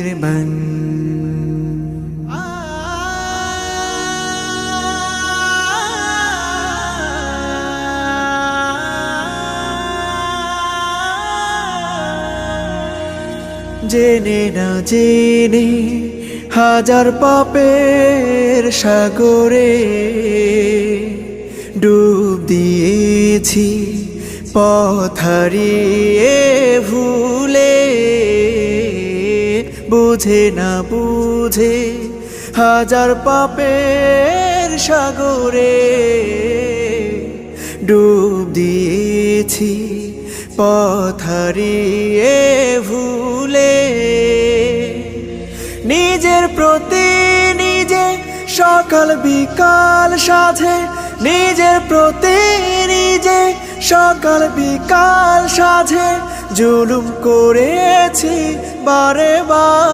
মেহেরবান। জেনে না জেনে হাজার পাপের সাগরে ডুব দিয়েছি, পথ হারিয়ে ভুলে। বুঝে না বুঝে হাজার পাপের সাগরে ডুব দিয়েছি, পথ হারিয়ে ভুলে। নিজের প্রতি নিজে সকাল বিকাল সাধে, নিজের প্রতি নিজে সকাল বিকাল সাধে জুলুম করেছি বারে বার।